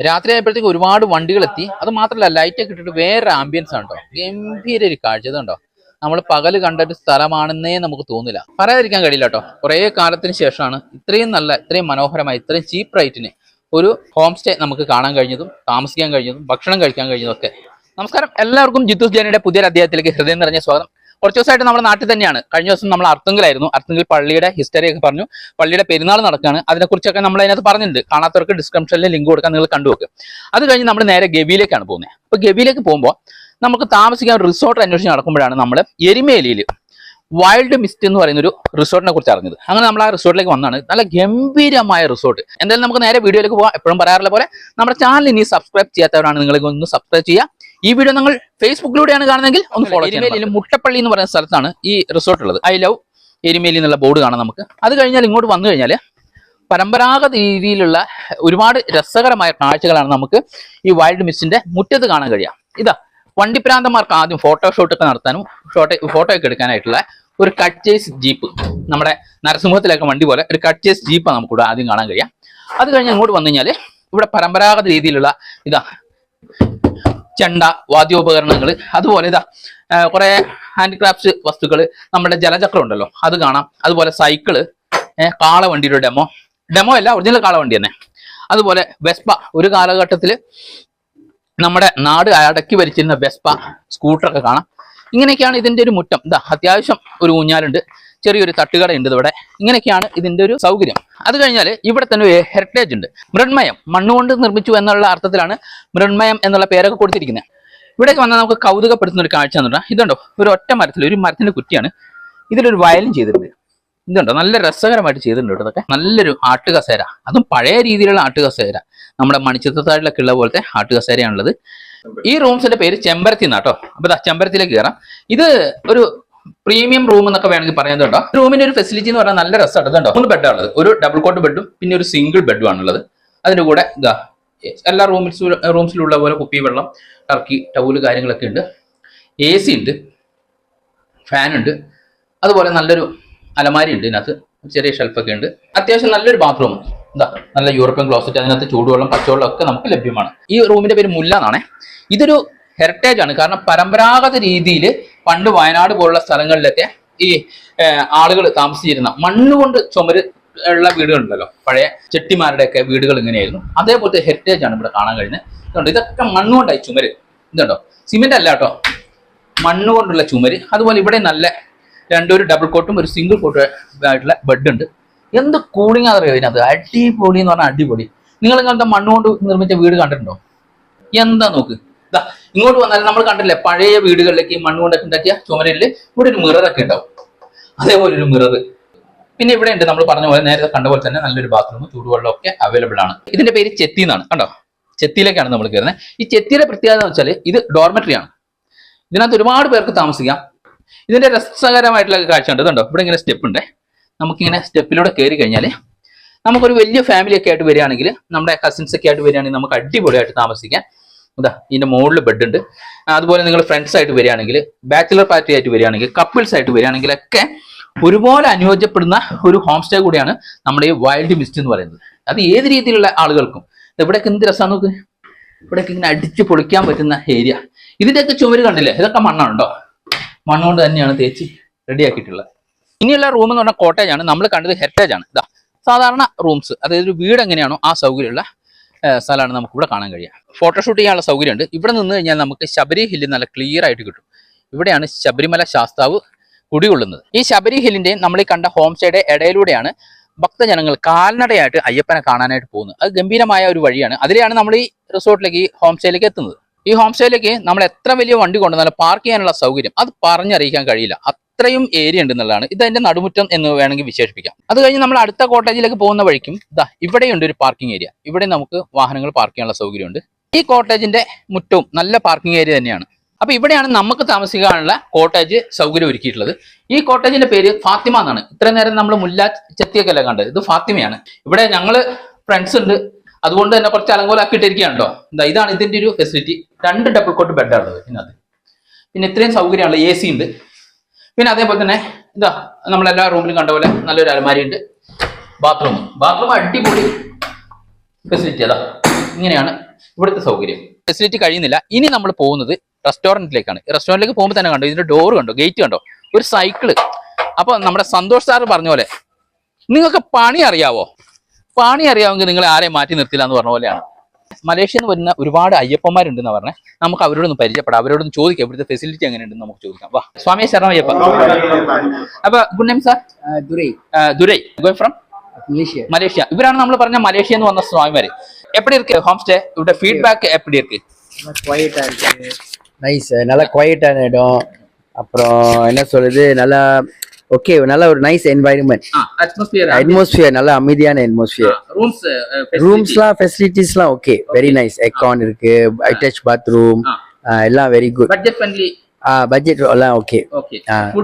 രാത്രി ആയപ്പോഴത്തേക്ക് ഒരുപാട് വണ്ടികൾ എത്തി. അത് മാത്രമല്ല ലൈറ്റൊക്കെ ഇട്ടിട്ട് വേറെ ആംബിയൻസ് ആണ് കേട്ടോ. ഗംഭീര ഒരു കാഴ്ച. ഇതുണ്ടോ, നമ്മൾ പകല് കണ്ടൊരു സ്ഥലമാണെന്നേ നമുക്ക് തോന്നില്ല. പറയാതിരിക്കാൻ കഴിയില്ല കേട്ടോ. കുറേ കാലത്തിന് ശേഷമാണ് ഇത്രയും നല്ല, ഇത്രയും മനോഹരമായി, ഇത്രയും ചീപ്പ് റേറ്റിന് ഒരു ഹോം സ്റ്റേ നമുക്ക് കാണാൻ കഴിഞ്ഞതും താമസിക്കാൻ കഴിഞ്ഞതും ഭക്ഷണം കഴിക്കാൻ കഴിഞ്ഞതും ഒക്കെ. നമസ്കാരം എല്ലാവർക്കും. ജിത്തൂസ് ജേണിയുടെ പുതിയൊരു അധ്യായത്തിലേക്ക് ഹൃദയം നിറഞ്ഞ സ്വാഗതം. കുറച്ച് ദിവസമായിട്ട് നമ്മുടെ നാട്ടിൽ തന്നെയാണ്. കഴിഞ്ഞ ദിവസം നമ്മൾ അർത്തുങ്കലായിരുന്നു. അർത്തുങ്കൽ പള്ളിയുടെ ഹിസ്റ്ററി ഒക്കെ പറഞ്ഞു. പള്ളിയുടെ പെരുന്നാൾ നടക്കുകയാണ്. അതിനെക്കുറിച്ചൊക്കെ നമ്മൾ അതിനകത്ത് പറഞ്ഞിട്ടുണ്ട്. കാണാത്തവർക്ക് ഡിസ്ക്രിപ്ഷനിൽ ലിങ്ക് കൊടുക്കാൻ നിങ്ങൾ കണ്ടുവെക്കുക. അത് കഴിഞ്ഞ് നമ്മൾ നേരെ ഗവിയിലേക്കാണ് പോകുന്നത്. അപ്പോൾ ഗവിയിലേക്ക് പോകുമ്പോൾ നമുക്ക് താമസിക്കാൻ ഒരു റിസോർട്ട് അന്വേഷിച്ച് നടക്കുമ്പോഴാണ് നമ്മൾ എരുമേലിയിൽ വൈൽഡ് മിസ്റ്റ് എന്ന് പറയുന്ന ഒരു റിസോർട്ടിനെ കുറിച്ച് അറിഞ്ഞത്. അങ്ങനെ നമ്മൾ ആ റിസോർട്ടിലേക്ക് വന്നാണ്. നല്ല ഗംഭീരമായ റിസോർട്ട്. എന്തായാലും നമുക്ക് നേരെ വീഡിയോയിലേക്ക് പോകാം. എപ്പോഴും പറയാറുള്ള പോലെ നമ്മുടെ ചാനൽ ഇനി സബ്സ്ക്രൈബ് ചെയ്യാത്തവരാണ് നിങ്ങൾക്ക് ഒന്ന് സബ്സ്ക്രൈബ് ചെയ്യുക. ഈ വീഡിയോ നിങ്ങൾ ഫേസ്ബുക്കിലൂടെയാണ് കാണുന്നതെങ്കിൽ ഒന്ന് ഫോളോ ചെയ്യുക. എരുമേലിയിൽ മുട്ടപ്പള്ളി എന്ന് പറയുന്ന സ്ഥലത്താണ് ഈ റിസോർട്ട് ഉള്ളത്. ഐ ലവ് എരുമേലി എന്നുള്ള ബോർഡ് കാണാം നമുക്ക്. അത് കഴിഞ്ഞാൽ ഇങ്ങോട്ട് വന്നു കഴിഞ്ഞാൽ പരമ്പരാഗത രീതിയിലുള്ള ഒരുപാട് രസകരമായ കാഴ്ചകളാണ് നമുക്ക് ഈ വൈൽഡ് മിസ്റ്റിന്റെ മുറ്റത്ത് കാണാൻ കഴിയുക. ഇതാ വണ്ടിപ്രാന്തന്മാർക്ക് ആദ്യം ഫോട്ടോഷൂട്ടൊക്കെ നടത്താനും ഫോട്ടോ ഒക്കെ എടുക്കാനായിട്ടുള്ള ഒരു കട്ട്ചേസ് ജീപ്പ്. നമ്മുടെ നരസിംഹത്തിലൊക്കെ വണ്ടി പോലെ ഒരു കട്ട്ചേസ് ജീപ്പാണ് നമുക്കിവിടെ ആദ്യം കാണാൻ കഴിയാം. അത് കഴിഞ്ഞ് അങ്ങോട്ട് വന്നു കഴിഞ്ഞാൽ ഇവിടെ പരമ്പരാഗത രീതിയിലുള്ള ഇതാ ചെണ്ട, വാദ്യോപകരണങ്ങൾ, അതുപോലെ ഇതാ കുറെ ഹാൻഡിക്രാഫ്റ്റ്സ് വസ്തുക്കൾ, നമ്മുടെ ജലചക്രം ഉണ്ടല്ലോ അത് കാണാം. അതുപോലെ സൈക്കിള്, കാളവണ്ടിയുടെ ഡെമോ അല്ല, ഒറിജിനൽ കാളവണ്ടി തന്നെ. അതുപോലെ വെസ്പ, ഒരു കാലഘട്ടത്തിൽ നമ്മുടെ നാട് അടക്കി ഭരിച്ചിരുന്ന വെസ്പ സ്കൂട്ടറൊക്കെ കാണാം. ഇങ്ങനെയൊക്കെയാണ് ഇതിന്റെ ഒരു മുറ്റം. ഇതാ അത്യാവശ്യം ഒരു ഊഞ്ഞാലുണ്ട്, ചെറിയൊരു തട്ടുകടയുണ്ട് ഇവിടെ. ഇങ്ങനെയൊക്കെയാണ് ഇതിന്റെ ഒരു സൗകര്യം. അത് കഴിഞ്ഞാൽ ഇവിടെ തന്നെ ഒരു ഹെറിറ്റേജ് ഉണ്ട്. മൃണ്മയം, മണ്ണുകൊണ്ട് നിർമ്മിച്ചു എന്നുള്ള അർത്ഥത്തിലാണ് മൃണ്മയം എന്നുള്ള പേരൊക്കെ കൊടുത്തിരിക്കുന്നത്. ഇവിടേക്ക് വന്നാൽ നമുക്ക് കൗതുകപ്പെടുത്തുന്ന ഒരു കാഴ്ച എന്ന് പറഞ്ഞാൽ ഇതുണ്ടോ, ഒരു ഒറ്റ മരത്തിൽ ഒരു മരത്തിന്റെ കുറ്റിയാണ്. ഇതിലൊരു വയലിൻ ചെയ്തിട്ടുണ്ട്. ഇതുണ്ടോ, നല്ല രസകരമായിട്ട് ചെയ്തിട്ടുണ്ട്. ഇതൊക്കെ നല്ലൊരു ആട്ടുകസേര, അതും പഴയ രീതിയിലുള്ള ആട്ടുകസേര, നമ്മുടെ മണിച്ചിത്രത്താഴിലൊക്കെ ഉള്ള പോലത്തെ ആട്ടുകസേരയാണുള്ളത്. ഈ റൂംസിന്റെ പേര് ചെമ്പരത്തി എന്നാട്ടോ. അപ്പൊ ചെമ്പരത്തിയിലേക്ക് കയറാം. ഇത് ഒരു പ്രീമിയം റൂം എന്നൊക്കെ വേണമെങ്കിൽ പറയുന്നുണ്ടോ. റൂമിന്റെ ഒരു ഫെസിലിറ്റി എന്ന് പറഞ്ഞാൽ നല്ല രസമാണ്. ഇതുണ്ടോ, 3 ബെഡാണ് ഉള്ളത്. ഒരു ഡബിൾ കോട്ട് ബെഡും പിന്നെ ഒരു സിംഗിൾ ബെഡും ആണുള്ളത്. അതിന്റെ കൂടെ ഇതാ എല്ലാ റൂംസിലുള്ള പോലെ കുപ്പി വെള്ളം, ടർക്കി, ടൗല് കാര്യങ്ങളൊക്കെ ഉണ്ട്. AC ഉണ്ട്, ഫാൻ ഉണ്ട്. അതുപോലെ നല്ലൊരു അലമാരി ഉണ്ട്. ഇതിനകത്ത് ചെറിയ ഷെൽഫൊക്കെ ഉണ്ട്. അത്യാവശ്യം നല്ലൊരു ബാത്റൂം. എന്താ നല്ല യൂറോപ്യൻ ക്ലോസറ്റ്, അതിനകത്ത് ചൂടുവെള്ളം, പച്ചവെള്ളം ഒക്കെ നമുക്ക് ലഭ്യമാണ്. ഈ റൂമിന്റെ പേര് മുല്ല എന്നാണ്. ഇതൊരു ഹെറിറ്റേജ് ആണ്. കാരണം പരമ്പരാഗത രീതിയിൽ പണ്ട് വയനാട് പോലുള്ള സ്ഥലങ്ങളിലൊക്കെ ഈ ആളുകൾ താമസിച്ചിരുന്ന മണ്ണുകൊണ്ട് ചുമര് ഉള്ള വീടുകളുണ്ടല്ലോ, പഴയ ചെട്ടിമാരുടെയൊക്കെ വീടുകൾ ഇങ്ങനെയായിരുന്നു. അതേപോലത്തെ ഹെറിറ്റേജ് ആണ് ഇവിടെ കാണാൻ കഴിയുന്നത്. ഇതൊക്കെ മണ്ണുകൊണ്ടായി ചുമര്. ഇതുണ്ടോ, സിമെന്റ് അല്ല കേട്ടോ, മണ്ണുകൊണ്ടുള്ള ചുമര്. അതുപോലെ ഇവിടെ നല്ല ഒരു ഡബിൾ കോട്ടും ഒരു സിംഗിൾ കോട്ടും ആയിട്ടുള്ള ബെഡ് ഉണ്ട്. എന്ത് കൂളിംഗ് അറിയോ ഇതിനകത്ത്. അടിപൊളി എന്ന് പറഞ്ഞാൽ അടിപൊളി. നിങ്ങൾ ഇങ്ങനത്തെ മണ്ണുകൊണ്ട് നിർമ്മിച്ച വീട് കണ്ടിട്ടുണ്ടോ? എന്താ നോക്ക്. ഇതാ ഇങ്ങോട്ട് വന്നാൽ നമ്മൾ കണ്ടില്ലേ പഴയ വീടുകളിലേക്ക് മണ്ണുകൊണ്ടൊക്കെ ഉണ്ടാക്കിയ ചുമരില് ഇവിടെ ഒരു മിററൊക്കെ ഉണ്ടാവും. അതേപോലെ ഒരു മിറർ. പിന്നെ ഇവിടെ ഉണ്ട് നമ്മൾ പറഞ്ഞ പോലെ, നേരത്തെ കണ്ട പോലെ തന്നെ നല്ലൊരു ബാത്റൂം, ചൂടുവെള്ളം ഒക്കെ അവൈലബിൾ ആണ്. ഇതിന്റെ പേര് ചെത്തി എന്നാണ്. കണ്ടോ, ചെത്തിയിലേക്കാണ് നമ്മൾ കയറുന്നത്. ഈ ചെത്തിയുടെ പ്രത്യേകത എന്ന് വെച്ചാൽ ഇത് ഡോർമെട്രി ആണ്. ഇതിനകത്ത് ഒരുപാട് പേർക്ക് താമസിക്കാം. ഇതിന്റെ രസകരമായിട്ടുള്ള കാഴ്ച ഉണ്ട്. ഇതുണ്ടോ, ഇവിടെ ഇങ്ങനെ സ്റ്റെപ്പ് ഉണ്ട്. നമുക്കിങ്ങനെ സ്റ്റെപ്പിലൂടെ കയറി കഴിഞ്ഞാൽ നമുക്കൊരു വലിയ ഫാമിലി ഒക്കെ ആയിട്ട് വരികയാണെങ്കിൽ, നമ്മുടെ കസിൻസ് ഒക്കെ ആയിട്ട് വരികയാണെങ്കിൽ നമുക്ക് അടിപൊളിയായിട്ട് താമസിക്കാം. ഇതാ ഇതിന്റെ മുകളിൽ ബെഡ് ഉണ്ട്. അതുപോലെ നിങ്ങൾ ഫ്രണ്ട്സ് ആയിട്ട് വരികയാണെങ്കിൽ, ബാച്ചിലർ പാർട്ടി ആയിട്ട് വരികയാണെങ്കിൽ, കപ്പിൾസ് ആയിട്ട് വരികയാണെങ്കിലൊക്കെ ഒരുപോലെ അനുയോജ്യപ്പെടുന്ന ഒരു ഹോം സ്റ്റേ കൂടിയാണ് നമ്മുടെ ഈ വൈൽഡ് മിസ്റ്റ് എന്ന് പറയുന്നത്. അത് ഏത് രീതിയിലുള്ള ആളുകൾക്കും. ഇവിടേക്ക് എന്ത് രസമാണ് നോക്ക്. ഇവിടേക്ക് ഇങ്ങനെ അടിച്ച് പൊളിക്കാൻ പറ്റുന്ന ഏരിയ. ഇതിന്റെയൊക്കെ ചുമര് കണ്ടില്ലേ, ഇതൊക്കെ മണ്ണാണുണ്ടോ, മണ്ണുകൊണ്ട് തന്നെയാണ് തേച്ച് റെഡിയാക്കിയിട്ടുള്ളത്. ഇനിയുള്ള റൂം എന്ന് പറഞ്ഞാൽ കോട്ടേജ് ആണ്. നമ്മൾ കണ്ടത് ഹെറിറ്റേജ് ആണ്. ഇതാ സാധാരണ റൂംസ്, അതായത് ഒരു വീട് എങ്ങനെയാണോ ആ സൗകര്യമുള്ള സ്ഥലമാണ് നമുക്ക് ഇവിടെ കാണാൻ കഴിയുക. ഫോട്ടോഷൂട്ട് ചെയ്യാനുള്ള സൗകര്യമുണ്ട്. ഇവിടെ നിന്ന് കഴിഞ്ഞാൽ നമുക്ക് ശബരി ഹില്ല് നല്ല ക്ലിയർ ആയിട്ട് കിട്ടും. ഇവിടെയാണ് ശബരിമല ശാസ്താവ് കുടികൊള്ളുന്നത്. ഈ ശബരി ഹില്ലിന്റെയും നമ്മൾ ഈ കണ്ട ഹോം സ്റ്റേയുടെ ഇടയിലൂടെയാണ് ഭക്തജനങ്ങൾ കാൽനടയായിട്ട് അയ്യപ്പനെ കാണാനായിട്ട് പോകുന്നത്. അത് ഗംഭീരമായ ഒരു വഴിയാണ്. അതിലെയാണ് നമ്മൾ ഈ റിസോർട്ടിലേക്ക്, ഈ ഹോം സ്റ്റേയിലേക്ക് എത്തുന്നത്. ഈ ഹോം സ്റ്റേയിലേക്ക് നമ്മൾ എത്ര വലിയ വണ്ടി കൊണ്ടുവന്നാലും പാർക്ക് ചെയ്യാനുള്ള സൗകര്യം അത് പറഞ്ഞറിയിക്കാൻ കഴിയില്ല. അത്രയും ഏരിയ ഉണ്ട് എന്നുള്ളതാണ്. ഇത് അതിന്റെ നടുമുറ്റം എന്ന് വേണമെങ്കിൽ വിശേഷിപ്പിക്കാം. അത് കഴിഞ്ഞ് നമ്മൾ അടുത്ത കോട്ടേജിലേക്ക് പോകുന്ന വഴിക്കും ഇതാ ഇവിടെയുണ്ട് ഒരു പാർക്കിംഗ് ഏരിയ. ഇവിടെ നമുക്ക് വാഹനങ്ങൾ പാർക്ക് ചെയ്യാനുള്ള സൗകര്യമുണ്ട്. ഈ കോട്ടേജിന്റെ മുറ്റവും നല്ല പാർക്കിംഗ് ഏരിയ തന്നെയാണ്. അപ്പൊ ഇവിടെയാണ് നമുക്ക് താമസിക്കാനുള്ള കോട്ടേജ് സൗകര്യം ഒരുക്കിയിട്ടുള്ളത്. ഈ കോട്ടേജിന്റെ പേര് ഫാത്തിമ എന്നാണ്. ഇത്രയും നേരം നമ്മൾ മുല്ല ചെത്തിയൊക്കെ അല്ല കണ്ടത്, ഇത് ഫാത്തിമയാണ്. ഇവിടെ ഞങ്ങള് ഫ്രണ്ട്സ് ഉണ്ട്, അതുകൊണ്ട് തന്നെ കുറച്ച് അലങ്കോലാക്കിയിട്ടിരിക്കുകയാണോ. എന്താ ഇതാണ് ഇതിന്റെ ഒരു ഫെസിലിറ്റി. 2 ഡബിൾ കോട്ട് ബെഡാണുള്ളത് ഇതിനകത്ത്. പിന്നെ ഇത്രയും സൗകര്യമുള്ള AC ഉണ്ട്. പിന്നെ അതേപോലെ തന്നെ ഇതാ നമ്മളെല്ലാ റൂമിലും കണ്ട പോലെ നല്ലൊരു അലമാരി ഉണ്ട്. ബാത്റൂം അടിപൊളി ഫെസിലിറ്റി. അതാ ഇങ്ങനെയാണ് ഇവിടുത്തെ സൗകര്യം. ഫെസിലിറ്റി കഴിയുന്നില്ല. ഇനി നമ്മൾ പോകുന്നത് റെസ്റ്റോറന്റിലേക്കാണ്. റെസ്റ്റോറന്റിലേക്ക് പോകുമ്പോൾ തന്നെ കണ്ടോ, ഇതിന്റെ ഡോർ കണ്ടോ, ഗേറ്റ് കണ്ടോ, ഒരു സൈക്കിള്. അപ്പൊ നമ്മുടെ സന്തോഷ് സാർ പറഞ്ഞ പോലെ നിങ്ങൾക്ക് പണി അറിയാവോ? പണി അറിയാമെങ്കിൽ നിങ്ങൾ ആരെയും മാറ്റി നിർത്തില്ല എന്ന് പറഞ്ഞ പോലെയാണ്. മലേഷ്യയിൽ നിന്ന് വരുന്ന ഒരുപാട് അയ്യപ്പന്മാരുണ്ടെന്ന് പറഞ്ഞാൽ നമുക്ക് അവരോടൊന്ന് പരിചയപ്പെടാം, അവരോടൊന്ന് ചോദിക്കാം ഇവിടുത്തെ ഫെസിലിറ്റി എങ്ങനെയുണ്ടെന്ന് നമുക്ക് ചോദിക്കാം. വാ, സ്വാമിയെ ശരണം അയ്യപ്പ. അപ്പൊ good name sir? Durai. Going from Malaysia. ഇവരാണ് നമ്മൾ പറഞ്ഞ മലേഷ്യ എന്ന് വന്ന സ്വാമിമാര്. எப்படி இருக்கு ஹோம் ஸ்டே? இவட ஃபீட்பேக் எப்படி இருக்கு? குவைட்டா இருக்கு, நைஸ், நல்லா குவைட்டான இடம். அப்புறம் என்ன சொல்றது, நல்லா ஓகே, நல்ல ஒரு நைஸ் என்வாயர்மெண்ட், அட்மாஸ்பியர் நல்ல அமைதியான அட்மாஸ்பியர். ரூம்ஸ்லாம் ஃபெசிலிட்டிஸ்லாம் ஓகே, வெரி நைஸ். ஏர்கான் இருக்கு, அட்டாச் பாத்ரூம், எல்லாம் very good. Budget friendly. Budget எல்லாம் ஓகே,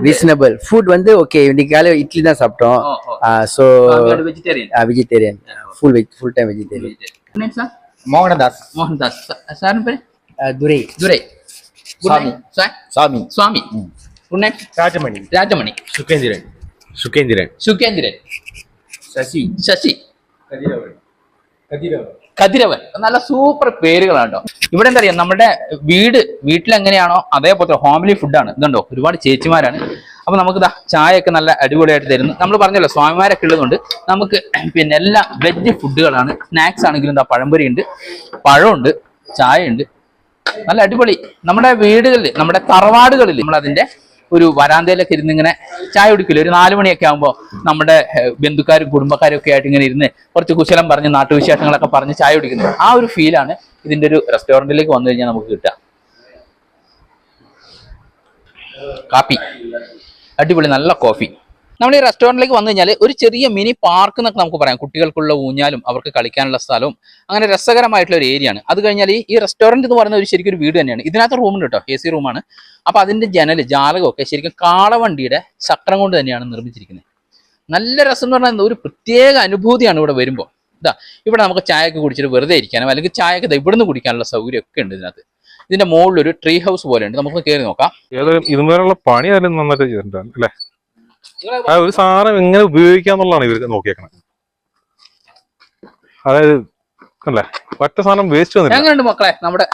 ரீசனபிள். ஃபுட் வந்து ஓகே, இன்னைக்கு காலை இட்லி தான் சாப்பிட்டோம். So vegetarian, full time vegetarian. Mohandas. Mohandas sir பேரு? துரை. துரை. சாமி. சாமி. சுவாமி. Good night. ராஜமணி. ராஜமணி. சுகேந்திரன். சுகேந்திரன். സുകേന്ദ്രൻ. ശശി. ശശി. കതിരവൻ. കതിരവൻ. കതിരവൻ. നല്ല സൂപ്പർ പേരുകളാണ് കേട്ടോ. ഇവിടെ എന്താ പറയാ, നമ്മുടെ വീട്ടിൽ എങ്ങനെയാണോ അതേപോലത്തെ ഹോംലി ഫുഡാണ്. ഇതുണ്ടോ, ഒരുപാട് ചേച്ചിമാരാണ്. അപ്പൊ നമുക്ക് ഇതാ ചായയൊക്കെ നല്ല അടിപൊളിയായിട്ട് തരുന്നു. നമ്മൾ പറഞ്ഞല്ലോ സ്വാമിമാരൊക്കെ ഉള്ളതുകൊണ്ട് നമുക്ക് പിന്നെ എല്ലാം വെജ് ഫുഡുകളാണ്. സ്നാക്സ് ആണെങ്കിലും എന്താ പഴംപൊരി ഉണ്ട്, പഴമുണ്ട്, ചായ ഉണ്ട്, നല്ല അടിപൊളി. നമ്മുടെ വീടുകളിൽ, നമ്മുടെ തറവാടുകളിൽ നമ്മൾ അതിന്റെ ഒരു വരാന്തയിലൊക്കെ ഇരുന്ന് ഇങ്ങനെ ചായ കുടിക്കില്ല, ഒരു 4 മണിയൊക്കെ ആകുമ്പോൾ നമ്മുടെ ബന്ധുക്കാരും കുടുംബക്കാരും ഒക്കെ ആയിട്ട് ഇങ്ങനെ ഇരുന്ന് കുറച്ച് കുശലം പറഞ്ഞ് നാട്ടുവിശേഷങ്ങളൊക്കെ പറഞ്ഞ് ചായ കുടിക്കുന്നത്. ആ ഒരു ഫീലാണ് ഇതിന്റെ ഒരു റെസ്റ്റോറന്റിലേക്ക് വന്നു കഴിഞ്ഞാൽ നമുക്ക് കിട്ടുക. കാപ്പി അടിപൊളി, നല്ല കോഫി. നമ്മൾ ഈ റെസ്റ്റോറന്റിലേക്ക് വന്നു കഴിഞ്ഞാൽ ഒരു ചെറിയ മിനി പാർക്ക് എന്നൊക്കെ നമുക്ക് പറയാം. കുട്ടികൾക്കുള്ള ഊഞ്ഞാലും അവർക്ക് കളിക്കാനുള്ള സ്ഥലവും അങ്ങനെ രസകരമായിട്ടുള്ള ഒരു ഏരിയ ആണ്. അത് കഴിഞ്ഞാൽ ഈ റെസ്റ്റോറന്റ് എന്ന് പറയുന്ന ഒരു ശരിക്കും ഒരു വീട് തന്നെയാണ്. ഇതിനകത്ത് റൂമുണ്ട് കേട്ടോ, AC റൂമാണ്. അപ്പൊ അതിന്റെ ജാലകമൊക്കെ ശരിക്കും കാളവണ്ടിയുടെ ചക്രം കൊണ്ട് തന്നെയാണ് നിർമ്മിച്ചിരിക്കുന്നത്. നല്ല രസം എന്ന് പറഞ്ഞാൽ ഒരു പ്രത്യേക അനുഭൂതിയാണ് ഇവിടെ വരുമ്പോൾ. ഇതാ ഇവിടെ നമുക്ക് ചായയൊക്കെ കുടിച്ചിട്ട് വെറുതെ ഇരിക്കാനോ അല്ലെങ്കിൽ ചായയൊക്കെ ഇവിടുന്ന് കുടിക്കാനുള്ള സൗകര്യമൊക്കെ ഉണ്ട് ഇതിനകത്ത്. ഇതിന്റെ മുകളിൽ ഒരു ട്രീ ഹൗസ് പോലെ ഉണ്ട്, നമുക്ക് കയറി നോക്കാം. ഇതുപോലുള്ള പണി ആയാലും നന്നായിട്ട് ചെയ്തിട്ടുണ്ട് അല്ലേ? ഒരു സാധനം എങ്ങനെ ഉപയോഗിക്കാന്നുള്ളതാണ് ഇവർക്ക് നോക്കിയേക്കണത്. അതായത് അല്ലേ, ഒറ്റ സാധനം വേസ്റ്റ് എങ്ങനെയുണ്ട് മക്കളെ നമ്മുടെ?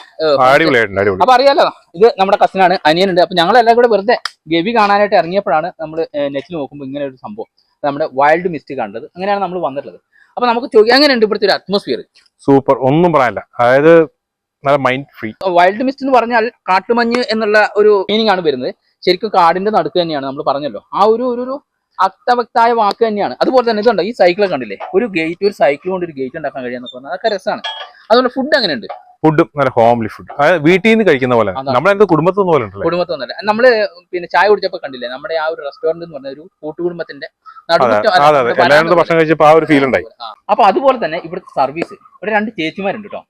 അടിപൊളിയായിട്ടുണ്ട്. അപ്പൊ അറിയാലോ, ഇത് നമ്മുടെ കസിനാണ്, അനിയനുണ്ട്. അപ്പൊ ഞങ്ങളെല്ലാം കൂടെ വെറുതെ ഗവി കാണാനായിട്ട് ഇറങ്ങിയപ്പോഴാണ് നമ്മൾ നെറ്റിൽ നോക്കുമ്പോൾ ഇങ്ങനെ ഒരു സംഭവം, നമ്മുടെ വൈൽഡ് മിസ്റ്റ് കണ്ടത്. അങ്ങനെയാണ് നമ്മൾ വന്നിട്ടുള്ളത്. അപ്പൊ നമുക്ക് ചോദിക്കാം, എങ്ങനെയുണ്ട് ഇവിടുത്തെ ഒരു അറ്റ്മോസ്ഫിയർ? സൂപ്പർ, ഒന്നും പറയാനില്ല. അതായത് നല്ല മൈൻഡ് ഫ്രീ. വൈൽഡ് മിസ്റ്റ് എന്ന് പറഞ്ഞാൽ കാട്ടുമഞ്ഞ് എന്നുള്ള ഒരു മീനിങ് ആണ് വരുന്നത്. ശരിക്കും കാടിന്റെ നടുക്ക് തന്നെയാണ്, നമ്മൾ പറഞ്ഞല്ലോ. ആ ഒരു അർത്ഥവക്തായ വാക്ക് തന്നെയാണ്. അതുപോലെ തന്നെ ഇതുണ്ട്, ഈ സൈക്കിൾ കണ്ടില്ലേ, ഒരു ഗേറ്റ്, ഒരു സൈക്കിൾ കൊണ്ട് ഒരു ഗേറ്റ് ഉണ്ടാക്കാൻ കഴിയാന്നൊക്കെ പറഞ്ഞാൽ അതൊക്കെ രസമാണ്. അതുപോലെ ഫുഡ് എങ്ങനെയുണ്ട്? ഫുഡും നല്ല ഹോംലി ഫുഡ്, അതായത് വീട്ടിൽ നിന്ന് കഴിക്കുന്ന പോലെ, നമ്മളെന്ത് കുടുംബത്തിൽ പോലെ ഉണ്ടല്ലോ. കുടുംബത്തൊന്നല്ല, നമ്മള് പിന്നെ ചായ കുടിച്ചപ്പോ കണ്ടില്ലേ, നമ്മുടെ ആ ഒരു റെസ്റ്റോറന്റ് എന്ന് പറഞ്ഞ ഒരു കൂട്ടുകുടുംബത്തിന്റെ ഭക്ഷണം കഴിച്ചപ്പോ ആ ഒരു ഫീൽ ഉണ്ടായി. അപ്പൊ അതുപോലെ തന്നെ ഇവിടുത്തെ സർവീസ്, ഇവിടെ 2 ചേച്ചിമാരുണ്ട് കേട്ടോ.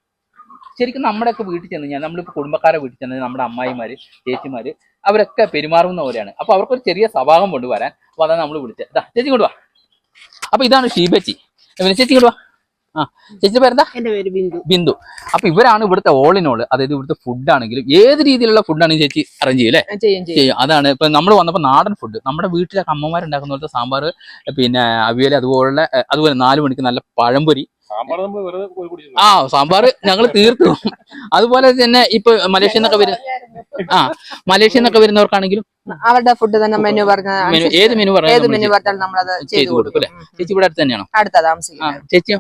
ശരിക്കും നമ്മുടെയൊക്കെ വീട്ടിൽ ചെന്ന് കഴിഞ്ഞാൽ, നമ്മളിപ്പോ കുടുംബക്കാരെ വീട്ടിൽ ചെന്ന് നമ്മുടെ അമ്മായിമാര്, ചേച്ചിമാര് അവരൊക്കെ പെരുമാറുന്ന പോലെയാണ്. അപ്പൊ അവർക്കൊരു ചെറിയ സ്വഭാവം കൊണ്ടുവരാൻ, അപ്പൊ അതാണ് നമ്മൾ വിളിച്ചത്. ഇതാ ചേച്ചി കൊണ്ടുവാ. അപ്പൊ ഇതാണ് ഷീബച്ചി. ചേച്ചി കൊണ്ടുവാ. ആ ചേച്ചി പേരെന്താ? എന്റെ പേര് ബിന്ദു. ബിന്ദു. അപ്പൊ ഇവരാണ് ഇവിടുത്തെ ഓൾ ഇൻ ഓൾ. അതായത് ഇവിടുത്തെ ഫുഡ് ആണെങ്കിലും ഏത് രീതിയിലുള്ള ഫുഡാണെങ്കിലും ചേച്ചി അറേഞ്ച് ചെയ്യും അല്ലേ? ചെയ്യും. അതാണ് ഇപ്പൊ നമ്മൾ വന്നപ്പോൾ നാടൻ ഫുഡ്, നമ്മുടെ വീട്ടിലൊക്കെ അമ്മമാരുണ്ടാക്കുന്ന പോലത്തെ സാമ്പാർ, പിന്നെ അവിയൽ, അതുപോലെ 4 മണിക്ക് നല്ല പഴംപൊരി. സാമ്പാർ ഞങ്ങൾ തീർത്തു. അതുപോലെ തന്നെ ഇപ്പൊ മലേഷ്യ എന്നൊക്കെ വരുന്നവർക്കാണെങ്കിലും അവരുടെ ഫുഡ് തന്നെ മെനു പറഞ്ഞ ഏത് മെനു പറഞ്ഞാൽ നമ്മളത് ചെയ്തു കൊടുക്കും അല്ലെ? ചേച്ചി ഇവിടെ അടുത്ത് തന്നെയാണോ? അടുത്താ താമസിക്കുന്നത്. ചേച്ചിയോ?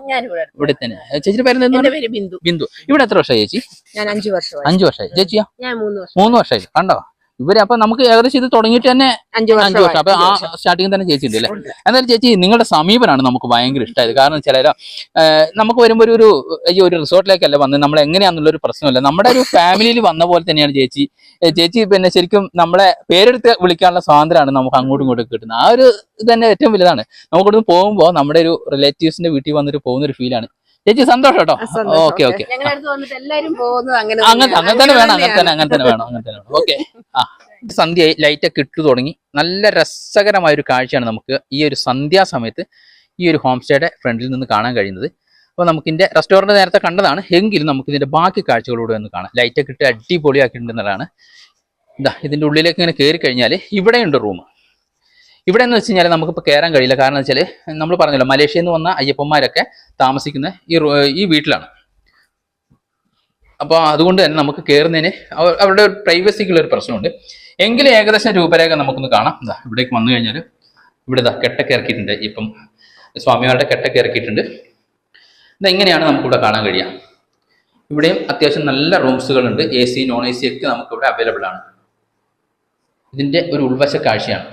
ഇവിടെ തന്നെ. ചേച്ചിയുടെ പേര് ബിന്ദു. ബിന്ദു. ഇവിടെ എത്ര വർഷമായി ചേച്ചി? ഞാൻ 5 വർഷമായി. 5 വർഷമായി. ചേച്ചിയോ? ഞാൻ 3 വർഷം. 3 വർഷമായി. കണ്ടോ ഇവര്? അപ്പൊ നമുക്ക് ഏകദേശം ഇത് തുടങ്ങിയിട്ട് തന്നെ 5 വർഷം. അപ്പൊ ആ സ്റ്റാർട്ടിങ് തന്നെ ചേച്ചി ഉണ്ട് അല്ലേ? എന്നാലും ചേച്ചി നിങ്ങളുടെ സമീപനാണ് നമുക്ക് ഭയങ്കര ഇഷ്ടമായത്. കാരണം ചില നമുക്ക് വരുമ്പോൾ ഒരു റിസോർട്ടിലേക്കല്ല വന്ന് നമ്മൾ എങ്ങനെയാണെന്നുള്ളൊരു പ്രശ്നമില്ല. നമ്മുടെ ഒരു ഫാമിലിയിൽ വന്ന പോലെ തന്നെയാണ് ചേച്ചി. പിന്നെ ശരിക്കും നമ്മളെ പേരെടുത്ത് വിളിക്കാനുള്ള സ്വാതന്ത്ര്യമാണ് നമുക്ക് അങ്ങോട്ടും ഇങ്ങോട്ടും കിട്ടുന്നത്. ആ ഒരു ഇത് തന്നെ ഏറ്റവും വലുതാണ്. നമുക്കിവിടുന്ന് പോകുമ്പോൾ നമ്മുടെ ഒരു റിലേറ്റീവ്സിന്റെ വീട്ടിൽ വന്നിട്ട് പോകുന്ന ഒരു ഫീലാണ്. ചേച്ചി സന്തോഷം കേട്ടോ. ഓക്കെ ഓക്കെ, അങ്ങനെ തന്നെ വേണം. ഓക്കെ. സന്ധ്യയായി, ലൈറ്റൊക്കെ ഇട്ടു തുടങ്ങി. നല്ല രസകരമായ ഒരു കാഴ്ചയാണ് നമുക്ക് ഈ ഒരു സന്ധ്യാസമയത്ത് ഈ ഒരു ഹോം സ്റ്റേയുടെ ഫ്രണ്ടിൽ നിന്ന് കാണാൻ കഴിയുന്നത്. അപ്പോൾ നമുക്കിതിൻ്റെ റെസ്റ്റോറൻറ്റ് നേരത്തെ കണ്ടതാണ്, എങ്കിലും നമുക്കിതിൻ്റെ ബാക്കി കാഴ്ചകളൂടെ ഒന്ന് കാണാം. ലൈറ്റൊക്കെ ഇട്ട് അടിപൊളിയാക്കിയിട്ടുണ്ടെന്നുള്ളതാണ്. ഇതിൻ്റെ ഉള്ളിലേക്ക് ഇങ്ങനെ കയറി കഴിഞ്ഞാൽ ഇവിടെയുണ്ട് റൂം. ഇവിടെ എന്ന് വെച്ച് കഴിഞ്ഞാൽ നമുക്കിപ്പോൾ കയറാൻ കഴിയില്ല. കാരണം വെച്ചാൽ നമ്മൾ പറഞ്ഞല്ലോ, മലേഷ്യയിൽ നിന്ന് വന്ന അയ്യപ്പന്മാരൊക്കെ താമസിക്കുന്ന ഈ വീട്ടിലാണ്. അപ്പോൾ അതുകൊണ്ട് തന്നെ നമുക്ക് കയറുന്നതിന് അവരുടെ ഒരു പ്രൈവസിക്കുള്ള ഒരു പ്രശ്നമുണ്ട്. എങ്കിലും ഏകദേശം രൂപരേഖ നമുക്കൊന്ന് കാണാം. ഇതാ ഇവിടേക്ക് വന്നു കഴിഞ്ഞാൽ ഇവിടെ ഇതാ കെട്ടൊക്കെ ഇറക്കിയിട്ടുണ്ട്. ഇപ്പം സ്വാമിമാരുടെ കെട്ടൊക്കെ ഇറക്കിയിട്ടുണ്ട്. ഇതെങ്ങനെയാണ് നമുക്കിവിടെ കാണാൻ കഴിയുക. ഇവിടെയും അത്യാവശ്യം നല്ല റൂംസുകളുണ്ട്. AC നോൺ AC ഒക്കെ നമുക്കിവിടെ അവൈലബിൾ ആണ്. ഇതിൻ്റെ ഒരു ഉൾവശ കാഴ്ചയാണ്.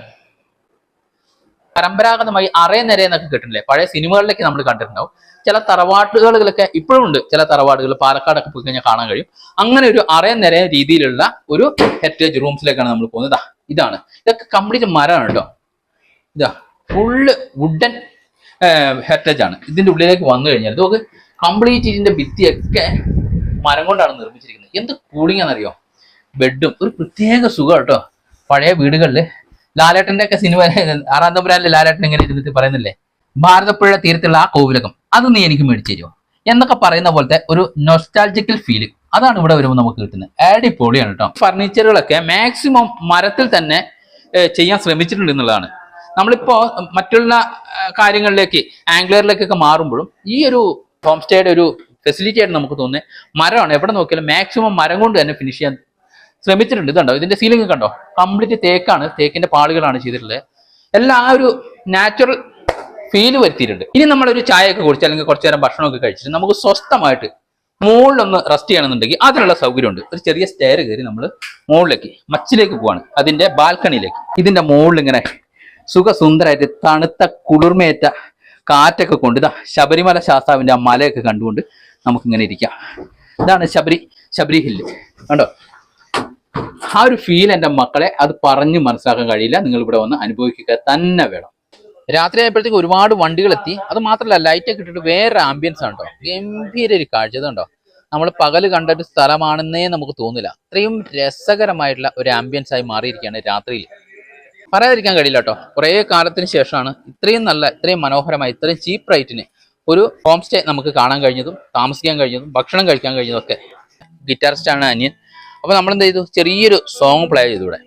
പരമ്പരാഗതമായി അറേനിര എന്നൊക്കെ കേട്ടിട്ടില്ലേ, പഴയ സിനിമകളിലൊക്കെ നമ്മൾ കണ്ടിട്ടുണ്ടാവും. ചില തറവാടുകളിലൊക്കെ ഇപ്പോഴും ഉണ്ട്. ചില തറവാടുകൾ പാലക്കാടൊക്കെ പോയി കഴിഞ്ഞാൽ കാണാൻ കഴിയും. അങ്ങനെ ഒരു അറേനിര രീതിയിലുള്ള ഒരു ഹെറിറ്റേജ് റൂംസിലേക്കാണ് നമ്മൾ പോകുന്നത്. ഇതാണ്, ഇതൊക്കെ കംപ്ലീറ്റ് മരമാണ് കേട്ടോ. ഇതാ ഫുള്ള് വുഡൻ ഹെറിറ്റേജ് ആണ്. ഇതിന്റെ ഉള്ളിലേക്ക് വന്നു കഴിഞ്ഞാൽ ഇതൊക്കെ കംപ്ലീറ്റ് ഇതിന്റെ ഭിത്തിയൊക്കെ മരം കൊണ്ടാണ് നിർമ്മിച്ചിരിക്കുന്നത്. എന്ത് കൂളിംഗ് ആണെന്നറിയോ. ബെഡും ഒരു പ്രത്യേക സുഖം കേട്ടോ. പഴയ വീടുകളിൽ ലാലേട്ടന്റെ ഒക്കെ സിനിമ, ആറാം തമ്പുരാനിലെ ലാലേട്ടൻ ഇങ്ങനെ ഇരുന്നിട്ട് പറയുന്നില്ലേ, ഭാരതപ്പുഴ തീരത്തുള്ള ആ കോവിലകം അത് നീ എനിക്ക് മേടിച്ചു തരുമോ എന്നൊക്കെ പറയുന്ന പോലത്തെ ഒരു നൊസ്റ്റാൾജിക്കൽ ഫീല് അതാണ് ഇവിടെ വരുമ്പോൾ നമുക്ക് കിട്ടുന്നത്. അടിപൊളിയാണ് കേട്ടോ. ഫർണിച്ചറുകളൊക്കെ മാക്സിമം മരത്തിൽ തന്നെ ചെയ്യാൻ ശ്രമിച്ചിട്ടുണ്ട് എന്നുള്ളതാണ്. നമ്മളിപ്പോ മറ്റുള്ള കാര്യങ്ങളിലേക്ക് ആംഗ്ലറിലേക്കൊക്കെ മാറുമ്പോഴും ഈ ഒരു ഹോം സ്റ്റേയുടെ ഒരു ഫെസിലിറ്റി ആയിട്ട് നമുക്ക് തോന്നുന്നത് മരമാണ്. എവിടെ നോക്കിയാലും മാക്സിമം മരം കൊണ്ട് തന്നെ ഫിനിഷ് ചെയ്യാൻ ശ്രമിച്ചിട്ടുണ്ട്. ഇതുണ്ടോ, ഇതിന്റെ സീലിംഗ് കണ്ടോ, കംപ്ലീറ്റ് തേക്കാണ്, തേക്കിന്റെ പാളുകളാണ് ചെയ്തിട്ടുള്ളത്. എല്ലാം ആ ഒരു നാച്ചുറൽ ഫീല് വരുത്തിയിട്ടുണ്ട്. ഇനി നമ്മളൊരു ചായയൊക്കെ കുടിച്ച് അല്ലെങ്കിൽ കുറച്ചു നേരം ഭക്ഷണമൊക്കെ കഴിച്ചിട്ട് നമുക്ക് സ്വസ്ഥമായിട്ട് മുകളിലൊന്ന് റെസ്റ്റ് ചെയ്യണമെന്നുണ്ടെങ്കിൽ അതിനുള്ള സൗകര്യമുണ്ട്. ഒരു ചെറിയ സ്റ്റെയർ കയറി നമ്മൾ മുകളിലേക്ക് മച്ചിലേക്ക് പോവാണ്, അതിന്റെ ബാൽക്കണിയിലേക്ക്. ഇതിന്റെ മുകളിൽ ഇങ്ങനെ സുഖസുന്ദരമായിട്ട് തണുത്ത കുളിർമയേറ്റ കാറ്റൊക്കെ കൊണ്ട് ഇതാ ശബരിമല ശാസ്താവിന്റെ ആ മലയൊക്കെ കണ്ടുകൊണ്ട് നമുക്കിങ്ങനെ ഇരിക്കാം. ഇതാണ് ശബരി ഹില്ല് കണ്ടോ. ആ ഒരു ഫീൽ എൻ്റെ മക്കളെ അത് പറഞ്ഞ് മനസ്സിലാക്കാൻ കഴിയില്ല. നിങ്ങൾ ഇവിടെ വന്ന് അനുഭവിക്കുക തന്നെ വേണം. രാത്രി ആയപ്പോഴത്തേക്ക് ഒരുപാട് വണ്ടികൾ എത്തി. അത് മാത്രമല്ല ലൈറ്റൊക്കെ ഇട്ടിട്ട് വേറെ ആംബിയൻസ് ആണ് കേട്ടോ. ഗംഭീര ഒരു കാഴ്ച. ഇതുണ്ടോ, നമ്മൾ പകല് കണ്ട ഒരു സ്ഥലമാണെന്നേ നമുക്ക് തോന്നില്ല. അത്രയും രസകരമായിട്ടുള്ള ഒരു ആംബിയൻസ് ആയി മാറിയിരിക്കുകയാണ് രാത്രിയിൽ. പറയാതിരിക്കാൻ കഴിയില്ല കേട്ടോ. കുറേ കാലത്തിന് ശേഷമാണ് ഇത്രയും നല്ല, ഇത്രയും മനോഹരമായി, ഇത്രയും ചീപ്പ് റേറ്റിന് ഒരു ഹോം സ്റ്റേ നമുക്ക് കാണാൻ കഴിഞ്ഞതും താമസിക്കാൻ കഴിഞ്ഞതും ഭക്ഷണം കഴിക്കാൻ കഴിഞ്ഞതും ഒക്കെ. ഗിറ്റാറിസ്റ്റാണ് അനിയൻ. അപ്പൊ നമ്മൾ എന്ത് ചെയ്തു, ചെറിയൊരു സോങ് പ്ലേ ചെയ്തു ഇവിടെ.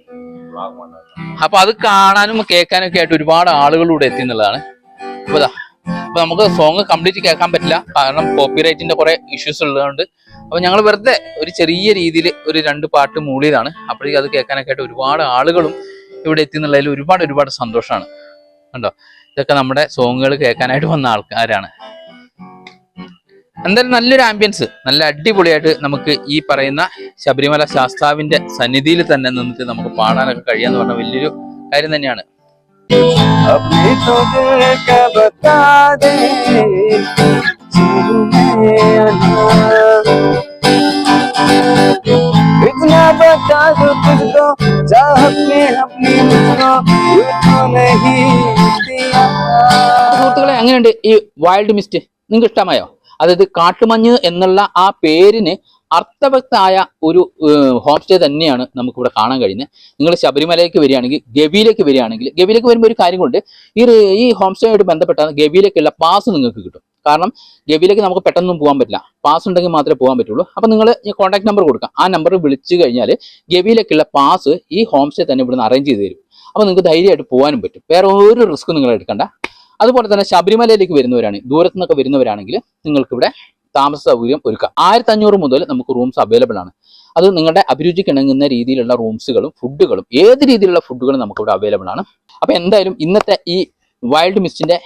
അപ്പൊ അത് കാണാനും കേൾക്കാനും ഒക്കെ ആയിട്ട് ഒരുപാട് ആളുകൾ ഇവിടെ എത്തി എന്നുള്ളതാണ്. അപ്പൊ നമുക്ക് സോങ് കംപ്ലീറ്റ് കേൾക്കാൻ പറ്റില്ല, കാരണം കോപ്പിറൈറ്റിന്റെ കുറെ ഇഷ്യൂസ് ഉള്ളതുകൊണ്ട്. അപ്പൊ ഞങ്ങൾ വെറുതെ ഒരു ചെറിയ രീതിയിൽ ഒരു 2 പാട്ട് മൂളിയതാണ്. അപ്പോഴേക്കും അത് കേൾക്കാനൊക്കെ ആയിട്ട് ഒരുപാട് ആളുകളും ഇവിടെ എത്തി എന്നുള്ളതിൽ ഒരുപാട് സന്തോഷമാണ്. കണ്ടോ, ഇതൊക്കെ നമ്മുടെ സോങ്ങുകൾ കേൾക്കാനായിട്ട് വന്ന ആൾക്കാരാണ്. എന്തായാലും നല്ലൊരു ആംബിയൻസ്, നല്ല അടിപൊളിയായിട്ട് നമുക്ക് ഈ പറയുന്ന ശബരിമല ശാസ്താവിന്റെ സന്നിധിയിൽ തന്നെ നിന്നിട്ട് നമുക്ക് പാടാനൊക്കെ കഴിയാന്ന് പറഞ്ഞ വലിയൊരു കാര്യം തന്നെയാണ്. സുഹൃത്തുക്കളെ, അങ്ങനെയുണ്ട് ഈ വൈൽഡ് മിസ്റ്റ്. നിങ്ങൾക്ക് ഇഷ്ടമായോ? അതായത് കാട്ടുമഞ്ഞ് എന്നുള്ള ആ പേരിന് അർത്ഥവത്തായ ഒരു ഹോം സ്റ്റേ തന്നെയാണ് നമുക്കിവിടെ കാണാൻ കഴിയുന്നത്. നിങ്ങൾ ശബരിമലയ്ക്ക് വരികയാണെങ്കിൽ, ഗവിയിലേക്ക് വരികയാണെങ്കിൽ, ഗവിയിലേക്ക് വരുമ്പോൾ ഒരു കാര്യം കൊണ്ട് ഈ ഹോം സ്റ്റേയുമായിട്ട് ബന്ധപ്പെട്ടാൽ ഗവിയിലേക്കുള്ള പാസ് നിങ്ങൾക്ക് കിട്ടും. കാരണം ഗവിയിലേക്ക് നമുക്ക് പെട്ടെന്നൊന്നും പോകാൻ പറ്റില്ല, പാസ് ഉണ്ടെങ്കിൽ മാത്രമേ പോകാൻ പറ്റുള്ളൂ. അപ്പം നിങ്ങൾ ഈ കോൺടാക്ട് നമ്പർ കൊടുക്കാം, ആ നമ്പർ വിളിച്ചു കഴിഞ്ഞാൽ ഗവിയിലേക്കുള്ള പാസ് ഈ ഹോം സ്റ്റേ തന്നെ ഇവിടുന്ന് അറേഞ്ച് ചെയ്ത് തരും. അപ്പോൾ നിങ്ങൾക്ക് ധൈര്യമായിട്ട് പോകാനും പറ്റും, വേറെ ഒരു റിസ്ക്കും നിങ്ങൾ എടുക്കണ്ട. അതുപോലെ തന്നെ ശബരിമലയിലേക്ക് വരുന്നവരാണ്, ദൂരത്തു നിന്നൊക്കെ വരുന്നവരാണെങ്കിൽ നിങ്ങൾക്കിവിടെ താമസ സൗകര്യം ഒരുക്കാം. 1500 മുതൽ നമുക്ക് റൂംസ് അവൈലബിൾ ആണ്. അത് നിങ്ങളുടെ അഭിരുചിക്ക് ഇണങ്ങുന്ന രീതിയിലുള്ള റൂംസുകളും ഫുഡുകളും ഏത് രീതിയിലുള്ള ഫുഡുകളും നമുക്കിവിടെ അവൈലബിൾ ആണ്. അപ്പോൾ എന്തായാലും ഇന്നത്തെ ഈ വൈൽഡ് മിസ്റ്റിന്റെ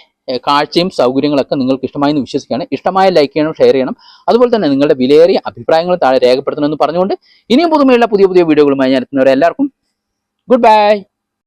കാഴ്ചയും സൗകര്യങ്ങളൊക്കെ നിങ്ങൾക്ക് ഇഷ്ടമായി എന്ന് വിശ്വസിക്കുകയാണ്. ഇഷ്ടമായ ലൈക്ക് ചെയ്യണം, ഷെയർ ചെയ്യണം. അതുപോലെ തന്നെ നിങ്ങളുടെ വിലയേറിയ അഭിപ്രായങ്ങൾ താഴെ രേഖപ്പെടുത്തണമെന്ന് പറഞ്ഞുകൊണ്ട് ഇനിയും പുതുമയുള്ള പുതിയ വീഡിയോകളുമായി ഞാൻ എത്തുന്നവരെ എല്ലാവർക്കും ഗുഡ് ബൈ.